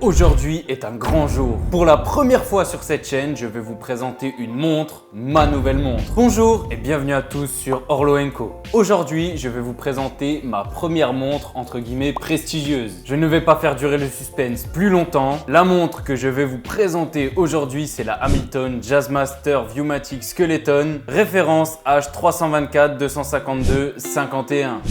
Aujourd'hui est un grand jour. Pour la première fois sur cette chaîne, je vais vous présenter une montre, ma nouvelle montre. Bonjour et bienvenue à tous sur Orlo & Co. Aujourd'hui, je vais vous présenter ma première montre entre guillemets prestigieuse. Je ne vais pas faire durer le suspense plus longtemps. La montre que je vais vous présenter aujourd'hui, c'est la Hamilton Jazzmaster Viewmatic Skeleton, référence H324 252 51.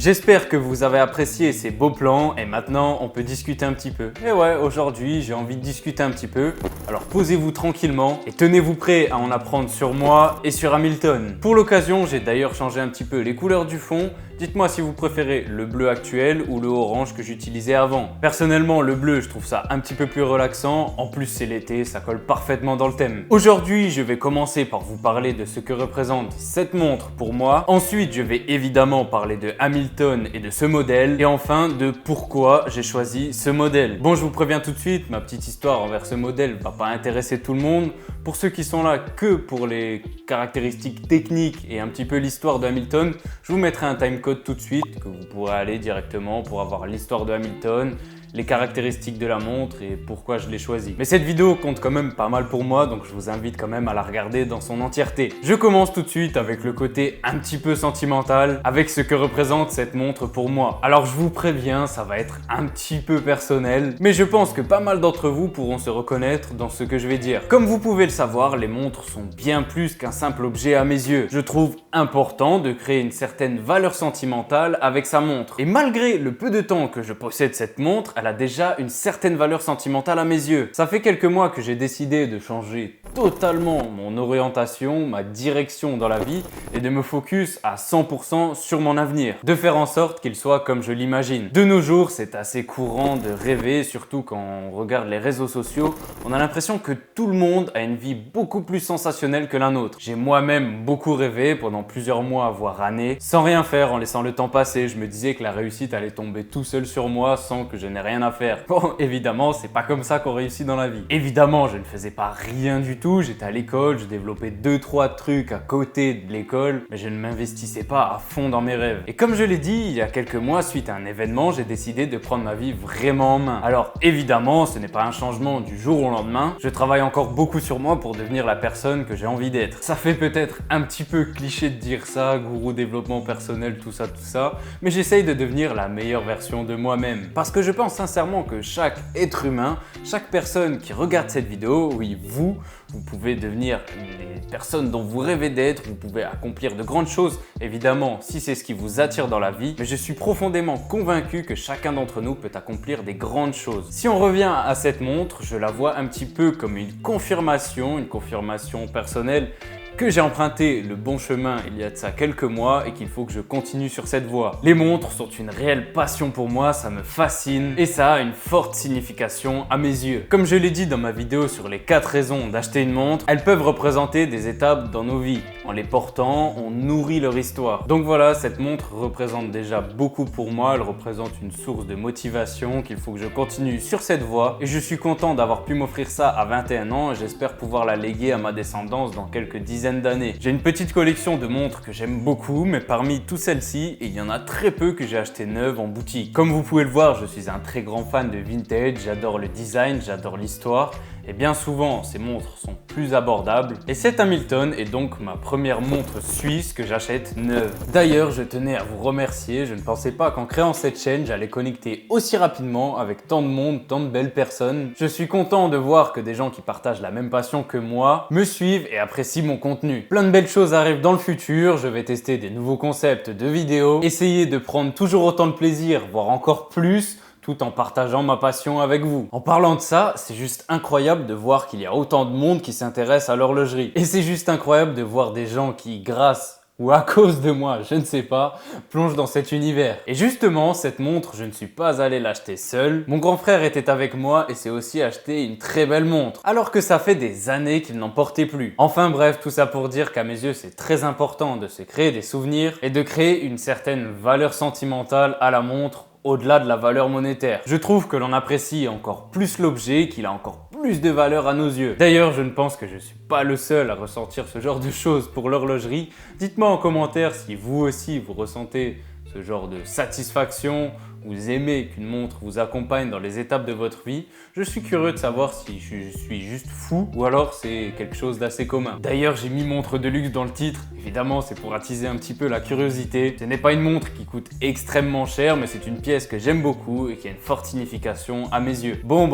J'espère que vous avez apprécié ces beaux plans et maintenant on peut discuter un petit peu. Et ouais, aujourd'hui j'ai envie de discuter un petit peu. Alors posez-vous tranquillement et tenez-vous prêts à en apprendre sur moi et sur Hamilton. Pour l'occasion, j'ai d'ailleurs changé un petit peu les couleurs du fond. Dites-moi si vous préférez le bleu actuel ou le orange que j'utilisais avant. Personnellement, le bleu, je trouve ça un petit peu plus relaxant. En plus, c'est l'été, ça colle parfaitement dans le thème. Aujourd'hui, je vais commencer par vous parler de ce que représente cette montre pour moi. Ensuite, je vais évidemment parler de Hamilton et de ce modèle. Et enfin, de pourquoi j'ai choisi ce modèle. Bon, je vous préviens tout de suite, ma petite histoire envers ce modèle va pas intéresser tout le monde. Pour ceux qui sont là que pour les caractéristiques techniques et un petit peu l'histoire de Hamilton, je vous mettrai un timecode tout de suite que vous pourrez aller directement pour avoir l'histoire de Hamilton, les caractéristiques de la montre et pourquoi je l'ai choisi. Mais cette vidéo compte quand même pas mal pour moi, donc je vous invite quand même à la regarder dans son entièreté. Je commence tout de suite avec le côté un petit peu sentimental, avec ce que représente cette montre pour moi. Alors je vous préviens, ça va être un petit peu personnel, mais je pense que pas mal d'entre vous pourront se reconnaître dans ce que je vais dire. Comme vous pouvez le savoir, les montres sont bien plus qu'un simple objet à mes yeux. Je trouve important de créer une certaine valeur sentimentale avec sa montre. Et malgré le peu de temps que je possède cette montre, elle a déjà une certaine valeur sentimentale à mes yeux. Ça fait quelques mois que j'ai décidé de changer totalement mon orientation, ma direction dans la vie et de me focus à 100% sur mon avenir. De faire en sorte qu'il soit comme je l'imagine. De nos jours, c'est assez courant de rêver, surtout quand on regarde les réseaux sociaux. On a l'impression que tout le monde a une vie beaucoup plus sensationnelle que la nôtre. J'ai moi-même beaucoup rêvé pendant plusieurs mois, voire années, sans rien faire, en laissant le temps passer. Je me disais que la réussite allait tomber tout seul sur moi sans que je n'ai rien à faire. Bon, évidemment, c'est pas comme ça qu'on réussit dans la vie. Évidemment, je ne faisais pas rien du tout. J'étais à l'école, je développais 2-3 trucs à côté de l'école, mais je ne m'investissais pas à fond dans mes rêves. Et comme je l'ai dit, il y a quelques mois, suite à un événement, j'ai décidé de prendre ma vie vraiment en main. Alors, évidemment, ce n'est pas un changement du jour au lendemain. Je travaille encore beaucoup sur moi pour devenir la personne que j'ai envie d'être. Ça fait peut-être un petit peu cliché de dire ça, gourou développement personnel, tout ça, mais j'essaye de devenir la meilleure version de moi-même. Parce que je pense sincèrement que chaque être humain, chaque personne qui regarde cette vidéo, oui, vous pouvez devenir les personnes dont vous rêvez d'être, vous pouvez accomplir de grandes choses, évidemment, si c'est ce qui vous attire dans la vie, mais je suis profondément convaincu que chacun d'entre nous peut accomplir des grandes choses. Si on revient à cette montre, je la vois un petit peu comme une confirmation personnelle que j'ai emprunté le bon chemin il y a de ça quelques mois et qu'il faut que je continue sur cette voie. Les montres sont une réelle passion pour moi, ça me fascine et ça a une forte signification à mes yeux. Comme je l'ai dit dans ma vidéo sur les 4 raisons d'acheter une montre, elles peuvent représenter des étapes dans nos vies. En les portant, on nourrit leur histoire. Donc voilà, cette montre représente déjà beaucoup pour moi, elle représente une source de motivation qu'il faut que je continue sur cette voie et je suis content d'avoir pu m'offrir ça à 21 ans et j'espère pouvoir la léguer à ma descendance dans quelques dizaines d'années. J'ai une petite collection de montres que j'aime beaucoup, mais parmi toutes celles-ci, il y en a très peu que j'ai acheté neuves en boutique. Comme vous pouvez le voir, je suis un très grand fan de vintage, j'adore le design, j'adore l'histoire. Et bien souvent, ces montres sont plus abordables. Et cette Hamilton est donc ma première montre suisse que j'achète neuve. D'ailleurs, je tenais à vous remercier. Je ne pensais pas qu'en créant cette chaîne, j'allais connecter aussi rapidement avec tant de monde, tant de belles personnes. Je suis content de voir que des gens qui partagent la même passion que moi me suivent et apprécient mon contenu. Plein de belles choses arrivent dans le futur. Je vais tester des nouveaux concepts de vidéos, essayer de prendre toujours autant de plaisir, voire encore plus, tout en partageant ma passion avec vous. En parlant de ça, c'est juste incroyable de voir qu'il y a autant de monde qui s'intéresse à l'horlogerie. Et c'est juste incroyable de voir des gens qui, grâce ou à cause de moi, je ne sais pas, plonge dans cet univers. Et justement, cette montre, je ne suis pas allé l'acheter seul. Mon grand frère était avec moi et s'est aussi acheté une très belle montre, alors que ça fait des années qu'il n'en portait plus. Enfin bref, tout ça pour dire qu'à mes yeux, c'est très important de se créer des souvenirs et de créer une certaine valeur sentimentale à la montre au-delà de la valeur monétaire. Je trouve que l'on apprécie encore plus l'objet, qu'il a encore plus de valeur à nos yeux. D'ailleurs, je ne pense que je suis pas le seul à ressentir ce genre de choses pour l'horlogerie. Dites-moi en commentaire si vous aussi vous ressentez ce genre de satisfaction, vous aimez qu'une montre vous accompagne dans les étapes de votre vie. Je suis curieux de savoir si je suis juste fou ou alors c'est quelque chose d'assez commun. D'ailleurs, j'ai mis montre de luxe dans le titre. Évidemment, c'est pour attiser un petit peu la curiosité. Ce n'est pas une montre qui coûte extrêmement cher, mais c'est une pièce que j'aime beaucoup et qui a une forte signification à mes yeux. Bon.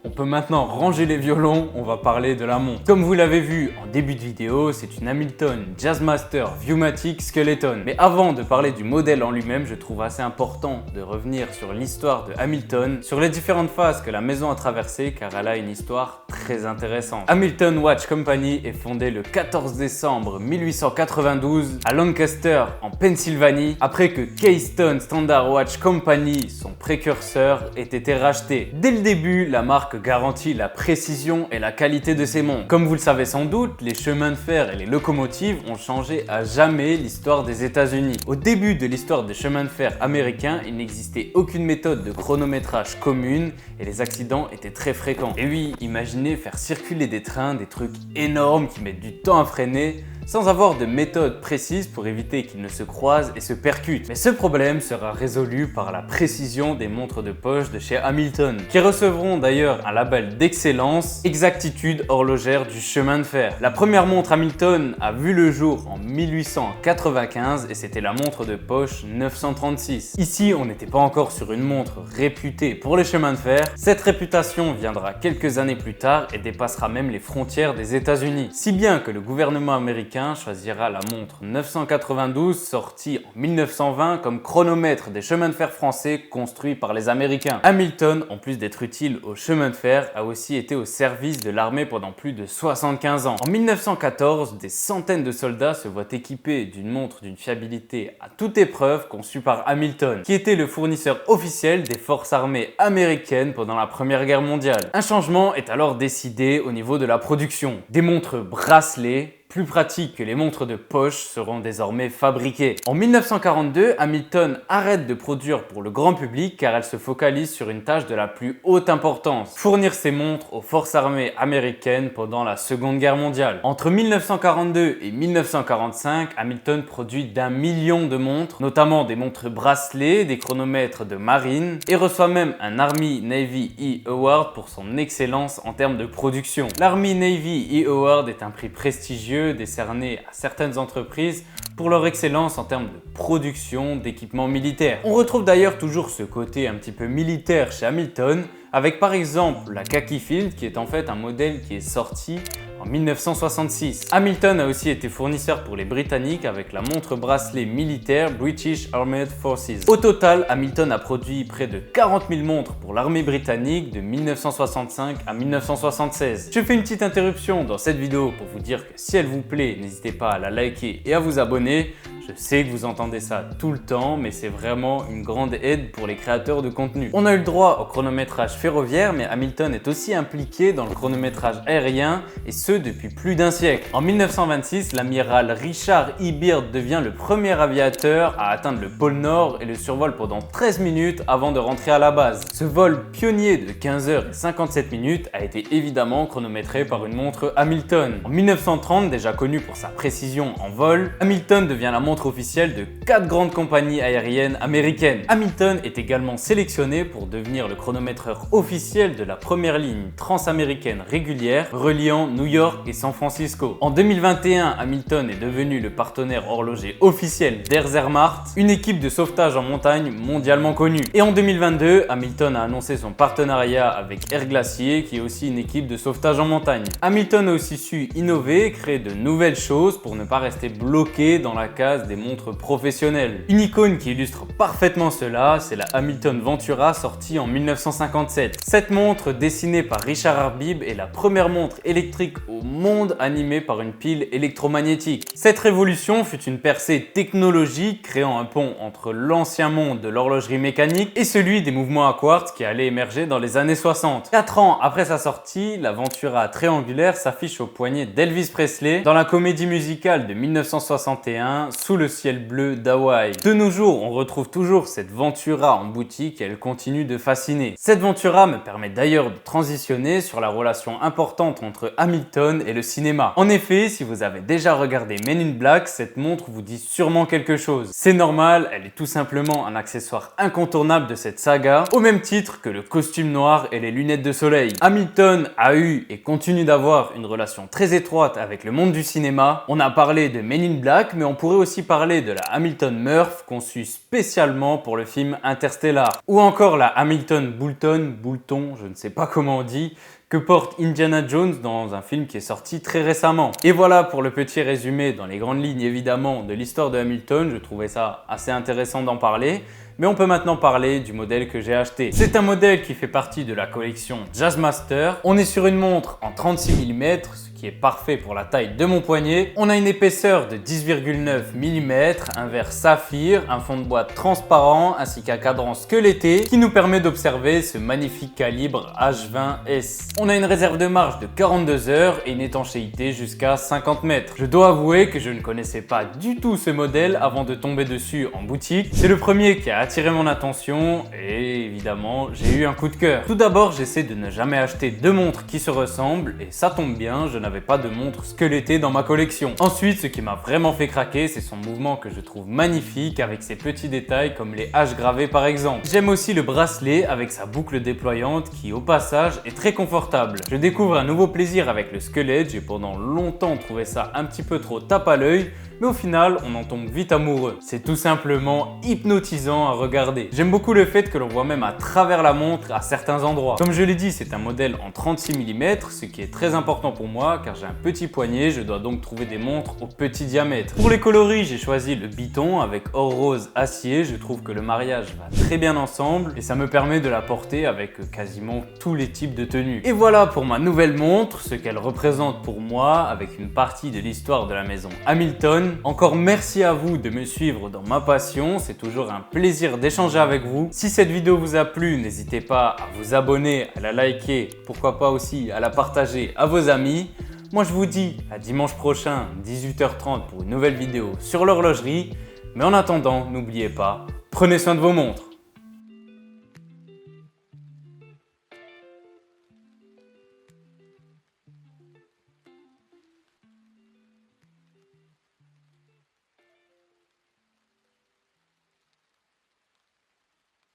On peut maintenant ranger les violons, on va parler de la montre. Comme vous l'avez vu en début de vidéo, c'est une Hamilton Jazzmaster Viewmatic Skeleton. Mais avant de parler du modèle en lui-même, je trouve assez important de revenir sur l'histoire de Hamilton, sur les différentes phases que la maison a traversées, car elle a une histoire très intéressante. Hamilton Watch Company est fondée le 14 décembre 1892 à Lancaster, en Pennsylvanie, après que Keystone Standard Watch Company, son précurseur, ait été racheté. Dès le début, la marque garantit la précision et la qualité de ses montres. Comme vous le savez sans doute, les chemins de fer et les locomotives ont changé à jamais l'histoire des États-Unis. Au début de l'histoire des chemins de fer américains, il n'existait aucune méthode de chronométrage commune et les accidents étaient très fréquents. Et oui, imaginez faire circuler des trains, des trucs énormes qui mettent du temps à freiner, sans avoir de méthode précise pour éviter qu'ils ne se croisent et se percutent. Mais ce problème sera résolu par la précision des montres de poche de chez Hamilton, qui recevront d'ailleurs un label d'excellence, exactitude horlogère du chemin de fer. La première montre Hamilton a vu le jour en 1895 et c'était la montre de poche 936. Ici, on n'était pas encore sur une montre réputée pour les chemins de fer. Cette réputation viendra quelques années plus tard et dépassera même les frontières des États-Unis. Si bien que le gouvernement américain choisira la montre 992 sortie en 1920 comme chronomètre des chemins de fer français construits par les Américains. Hamilton, en plus d'être utile aux chemins de fer, a aussi été au service de l'armée pendant plus de 75 ans. En 1914, des centaines de soldats se voient équipés d'une montre d'une fiabilité à toute épreuve conçue par Hamilton, qui était le fournisseur officiel des forces armées américaines pendant la Première Guerre mondiale. Un changement est alors décidé au niveau de la production. Des montres bracelets, plus pratiques que les montres de poche, seront désormais fabriquées. En 1942, Hamilton arrête de produire pour le grand public car elle se focalise sur une tâche de la plus haute importance: fournir ses montres aux forces armées américaines pendant la Seconde Guerre mondiale. Entre 1942 et 1945, Hamilton produit d'1 million de montres, notamment des montres bracelets, des chronomètres de marine, et reçoit même un Army Navy E Award pour son excellence en termes de production. L'Army Navy E Award est un prix prestigieux décerné à certaines entreprises pour leur excellence en termes de production d'équipements militaires. On retrouve d'ailleurs toujours ce côté un petit peu militaire chez Hamilton, avec par exemple la Khaki Field qui est en fait un modèle qui est sorti en 1966. Hamilton a aussi été fournisseur pour les Britanniques avec la montre bracelet militaire British Armed Forces. Au total, Hamilton a produit près de 40 000 montres pour l'armée britannique de 1965 à 1976. Je fais une petite interruption dans cette vidéo pour vous dire que si elle vous plaît, n'hésitez pas à la liker et à vous abonner. Je sais que vous entendez ça tout le temps, mais c'est vraiment une grande aide pour les créateurs de contenu. On a eu le droit au chronométrage ferroviaire, mais Hamilton est aussi impliqué dans le chronométrage aérien, et ce depuis plus d'un siècle. En 1926, l'amiral Richard E. Byrd devient le premier aviateur à atteindre le pôle Nord et le survole pendant 13 minutes avant de rentrer à la base. Ce vol pionnier de 15h57 a été évidemment chronométré par une montre Hamilton. En 1930, déjà connu pour sa précision en vol, Hamilton devient la montre officielle de 4 grandes compagnies aériennes américaines. Hamilton est également sélectionné pour devenir le chronométreur officiel de la première ligne transaméricaine régulière reliant New York et San Francisco. En 2021, Hamilton est devenu le partenaire horloger officiel d'Air Zermatt, une équipe de sauvetage en montagne mondialement connue. Et en 2022, Hamilton a annoncé son partenariat avec Air Glacier, qui est aussi une équipe de sauvetage en montagne. Hamilton a aussi su innover, créer de nouvelles choses pour ne pas rester bloqué dans la case case des montres professionnelles. Une icône qui illustre parfaitement cela, c'est la Hamilton Ventura sortie en 1957. Cette montre, dessinée par Richard Arbib, est la première montre électrique au monde animée par une pile électromagnétique. Cette révolution fut une percée technologique créant un pont entre l'ancien monde de l'horlogerie mécanique et celui des mouvements à quartz qui allait émerger dans les années 60. 4 ans après sa sortie, la Ventura triangulaire s'affiche au poignet d'Elvis Presley dans la comédie musicale de 1961 Sous le ciel bleu d'Hawaï. De nos jours, on retrouve toujours cette Ventura en boutique et elle continue de fasciner. Cette Ventura me permet d'ailleurs de transitionner sur la relation importante entre Hamilton et le cinéma. En effet, si vous avez déjà regardé Men in Black, cette montre vous dit sûrement quelque chose. C'est normal, elle est tout simplement un accessoire incontournable de cette saga, au même titre que le costume noir et les lunettes de soleil. Hamilton a eu et continue d'avoir une relation très étroite avec le monde du cinéma. On a parlé de Men in Black, mais on pourrait aussi parler de la Hamilton Murph conçue spécialement pour le film Interstellar, ou encore la Hamilton Boulton, je ne sais pas comment on dit, que porte Indiana Jones dans un film qui est sorti très récemment. Et voilà pour le petit résumé dans les grandes lignes évidemment de l'histoire de Hamilton. Je trouvais ça assez intéressant d'en parler. Mais on peut maintenant parler du modèle que j'ai acheté. C'est un modèle qui fait partie de la collection Jazzmaster. On est sur une montre en 36 mm, ce qui est parfait pour la taille de mon poignet. On a une épaisseur de 10,9 mm, un verre saphir, un fond de bois transparent ainsi qu'un cadran squeletté qui nous permet d'observer ce magnifique calibre H20S. On a une réserve de marche de 42 heures et une étanchéité jusqu'à 50 mètres. Je dois avouer que je ne connaissais pas du tout ce modèle avant de tomber dessus en boutique. C'est le premier qui a attiré mon attention et évidemment j'ai eu un coup de cœur. Tout d'abord, j'essaie de ne jamais acheter deux montres qui se ressemblent et ça tombe bien, je n'avais pas de montre squelettée dans ma collection. Ensuite, ce qui m'a vraiment fait craquer, c'est son mouvement que je trouve magnifique avec ses petits détails comme les H gravés par exemple. J'aime aussi le bracelet avec sa boucle déployante qui au passage est très confortable. Je découvre un nouveau plaisir avec le squelette, j'ai pendant longtemps trouvé ça un petit peu trop tape à l'œil, mais au final on en tombe vite amoureux. C'est tout simplement hypnotisant à regarder. J'aime beaucoup le fait que l'on voit même à travers la montre à certains endroits. Comme je l'ai dit, c'est un modèle en 36 mm, ce qui est très important pour moi car j'ai un petit poignet, je dois donc trouver des montres au petit diamètre. Pour les coloris, j'ai choisi le biton avec or rose acier, je trouve que le mariage va très bien ensemble et ça me permet de la porter avec quasiment tous les types de tenues. Et voilà pour ma nouvelle montre, ce qu'elle représente pour moi avec une partie de l'histoire de la maison Hamilton. Encore merci à vous de me suivre dans ma passion, c'est toujours un plaisir d'échanger avec vous. Si cette vidéo vous a plu, n'hésitez pas à vous abonner, à la liker, pourquoi pas aussi à la partager à vos amis. Moi je vous dis à dimanche prochain, 18h30 pour une nouvelle vidéo sur l'horlogerie. Mais en attendant, n'oubliez pas, prenez soin de vos montres.